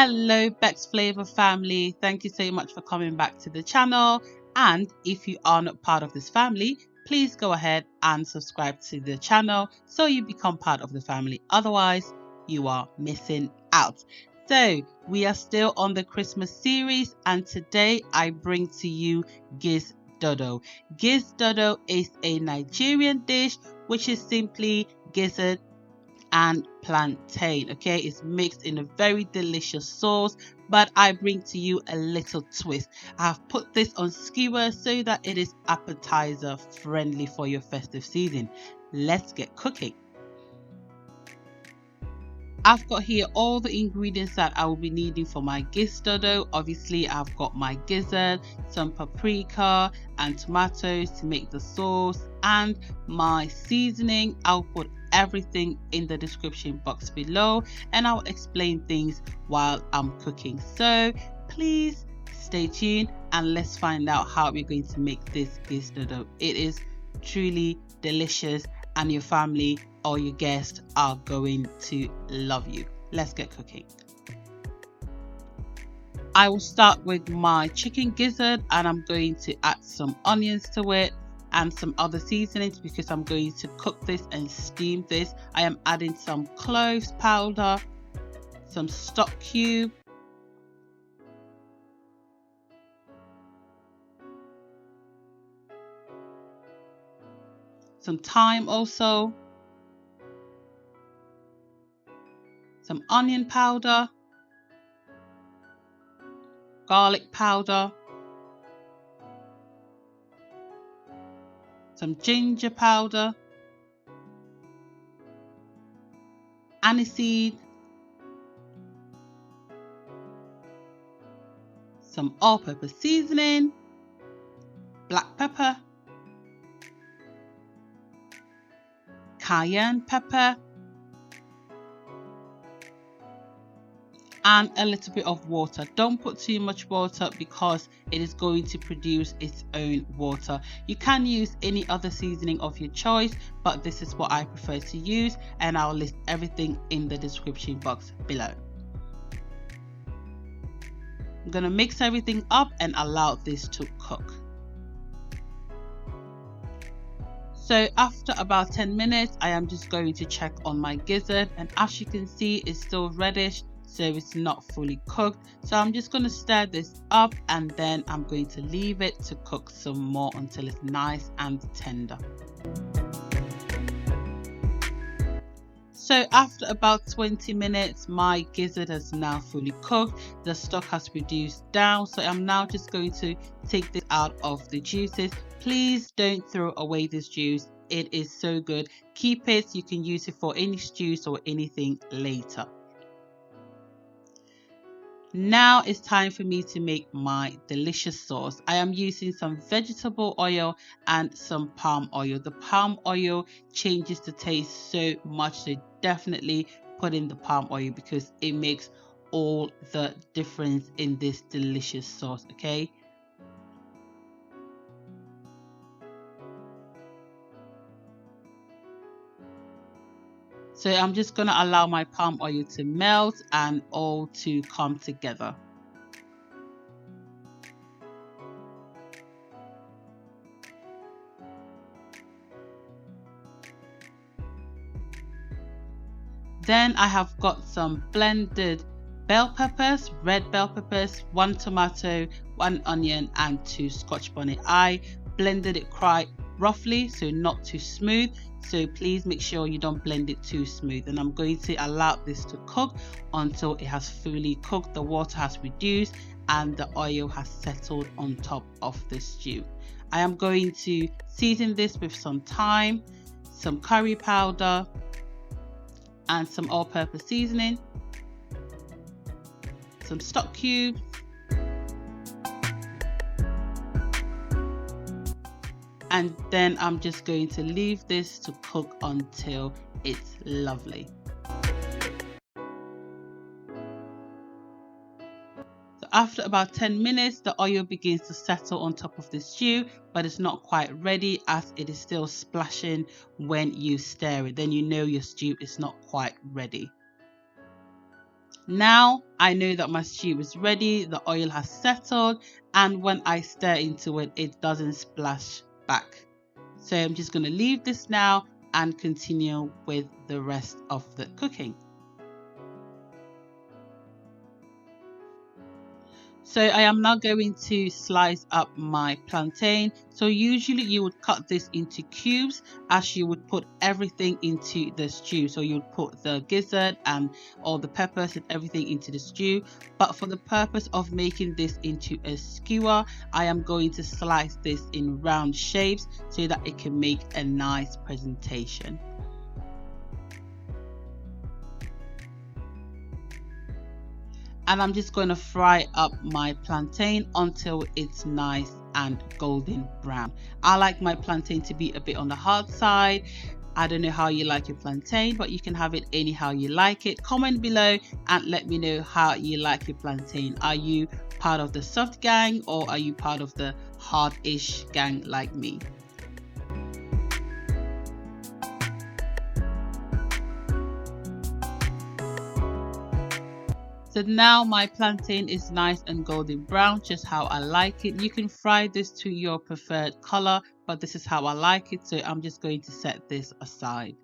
Hello Becks Flavour family, thank you so much for coming back to the channel, and if you are not part of this family, please go ahead and subscribe to the channel so you become part of the family, otherwise you are missing out. So we are still on the Christmas series, and today I bring to you Gizdodo. Gizdodo is a Nigerian dish which is simply gizzard and plantain. Okay, it's mixed in a very delicious sauce, but I bring to you a little twist. I've put this on skewers so that it is appetizer friendly for your festive season. Let's get cooking. I've got here all the ingredients that I will be needing for my Gizdodo. Obviously, I've got my gizzard, some paprika and tomatoes to make the sauce, and my seasoning. I'll put everything in the description box below, and I'll explain things while I'm cooking. So please stay tuned and let's find out how we're going to make this Gizdodo. It is truly delicious, and your family or your guests are going to love you. Let's get cooking. I will start with my chicken gizzard, and I'm going to add some onions to it and some other seasonings because I'm going to cook this and steam this. I am adding some cloves powder, some stock cube, some thyme also, some onion powder, garlic powder, some ginger powder, aniseed, some all-purpose seasoning, black pepper, cayenne pepper, and a little bit of water. Don't put too much water because it is going to produce its own water. You can use any other seasoning of your choice, but this is what I prefer to use, and I'll list everything in the description box below. I'm going to mix everything up and allow this to cook. So after about 10 minutes, I am just going to check on my gizzard, and as you can see, it's still reddish, so it's not fully cooked. So I'm just going to stir this up, and then I'm going to leave it to cook some more until it's nice and tender. So after about 20 minutes, my gizzard has now fully cooked. The stock has reduced down, so I'm now just going to take this out of the juices. Please don't throw away this juice. It is so good. Keep it. You can use it for any stews or anything later. Now it's time for me to make my delicious sauce. I am using some vegetable oil and some palm oil. The palm oil changes the taste so much, so definitely put in the palm oil because it makes all the difference in this delicious sauce, okay? So I'm just going to allow my palm oil to melt and all to come together. Then I have got some blended bell peppers, red bell peppers, 1 tomato, 1 onion and 2 scotch bonnet. I blended it quite roughly, so not too smooth, so please make sure you don't blend it too smooth. And I'm going to allow this to cook until it has fully cooked, the water has reduced and the oil has settled on top of the stew. I am going to season this with some thyme, some curry powder and some all-purpose seasoning, some stock cubes, and then I'm just going to leave this to cook until it's lovely. So after about 10 minutes, the oil begins to settle on top of the stew, but it's not quite ready as it is still splashing when you stir it. Then you know your stew is not quite ready. Now I know that my stew is ready, the oil has settled, and when I stir into it, it doesn't splash back. So I'm just going to leave this now and continue with the rest of the cooking. So I am now going to slice up my plantain. So usually you would cut this into cubes as you would put everything into the stew. So you would put the gizzard and all the peppers and everything into the stew. But for the purpose of making this into a skewer, I am going to slice this in round shapes so that it can make a nice presentation. And I'm just going to fry up my plantain until it's nice and golden brown. I like my plantain to be a bit on the hard side. I don't know how you like your plantain, but you can have it anyhow you like it. Comment below and let me know how you like your plantain. Are you part of the soft gang or are you part of the hard-ish gang like me? So now my plantain is nice and golden brown, just how I like it. You can fry this to your preferred color, but this is how I like it. So I'm just going to set this aside.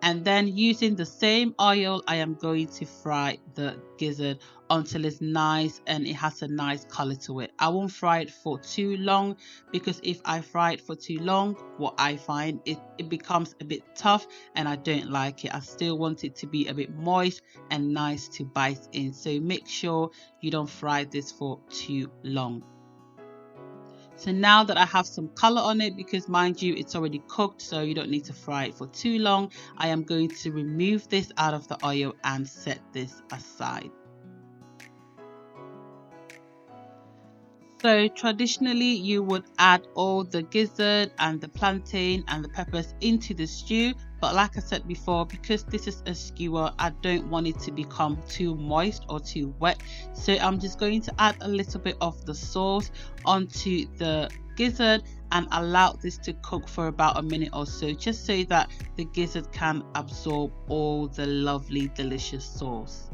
And then using the same oil, I am going to fry the gizzard until it's nice and it has a nice color to it. I won't fry it for too long because if I fry it for too long, what I find it becomes a bit tough and I don't like it. I still want it to be a bit moist and nice to bite in. So make sure you don't fry this for too long. So now that I have some color on it, because mind you, it's already cooked, so you don't need to fry it for too long, I am going to remove this out of the oil and set this aside. So traditionally you would add all the gizzard and the plantain and the peppers into the stew, but like I said before, because this is a skewer, I don't want it to become too moist or too wet. So I'm just going to add a little bit of the sauce onto the gizzard and allow this to cook for about a minute or so, just so that the gizzard can absorb all the lovely delicious sauce.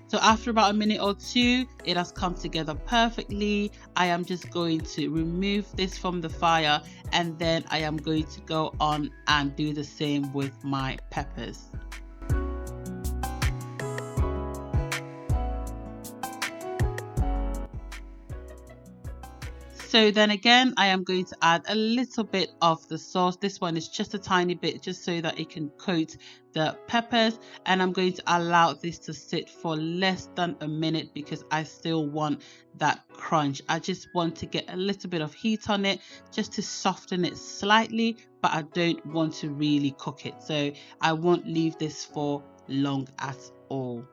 So after about a minute or two, it has come together perfectly. I am just going to remove this from the fire and then I am going to go on and do the same with my peppers. So then again, I am going to add a little bit of the sauce. This one is just a tiny bit, just so that it can coat the peppers. And I'm going to allow this to sit for less than a minute because I still want that crunch. I just want to get a little bit of heat on it just to soften it slightly, but I don't want to really cook it. So I won't leave this for long at all.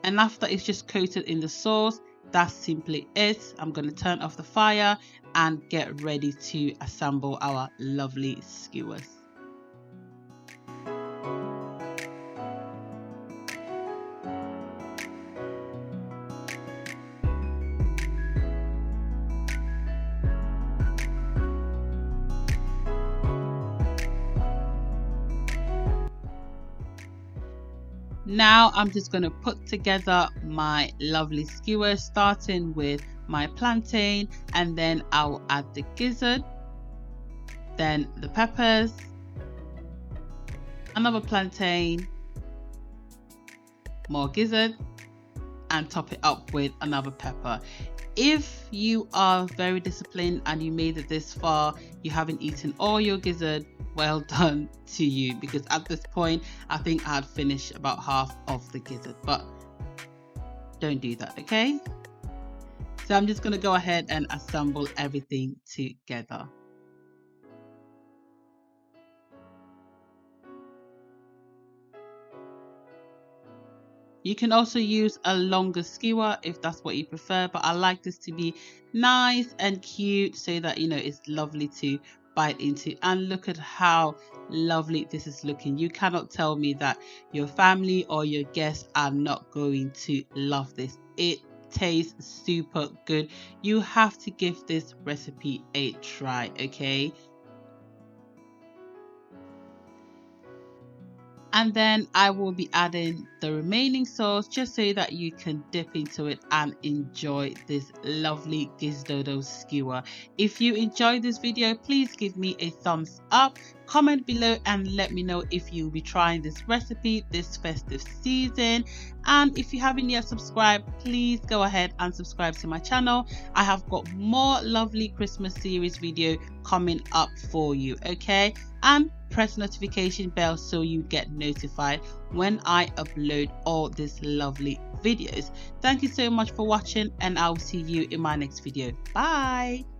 And after it's just coated in the sauce, that's simply it. I'm going to turn off the fire and get ready to assemble our lovely skewers. Now I'm just going to put together my lovely skewers, starting with my plantain, and then I'll add the gizzard, then the peppers, another plantain, more gizzard, and top it up with another pepper. If you are very disciplined and you made it this far, you haven't eaten all your gizzard, well done to you, because at this point I think I had finished about half of the gizzard, but don't do that, okay? So I'm just going to go ahead and assemble everything together. You can also use a longer skewer if that's what you prefer, but I like this to be nice and cute so that, you know, it's lovely to bite into. And look at how lovely this is looking. You cannot tell me that your family or your guests are not going to love this. It tastes super good. You have to give this recipe a try, okay? And then I will be adding the remaining sauce just so that you can dip into it and enjoy this lovely Gizdodo skewer. If you enjoyed this video, please give me a thumbs up, comment below and let me know if you'll be trying this recipe this festive season. And if you haven't yet subscribed, please go ahead and subscribe to my channel. I have got more lovely Christmas series video coming up for you, okay? And press notification bell so you get notified when I upload all these lovely videos. Thank you so much for watching and I'll see you in my next video. Bye.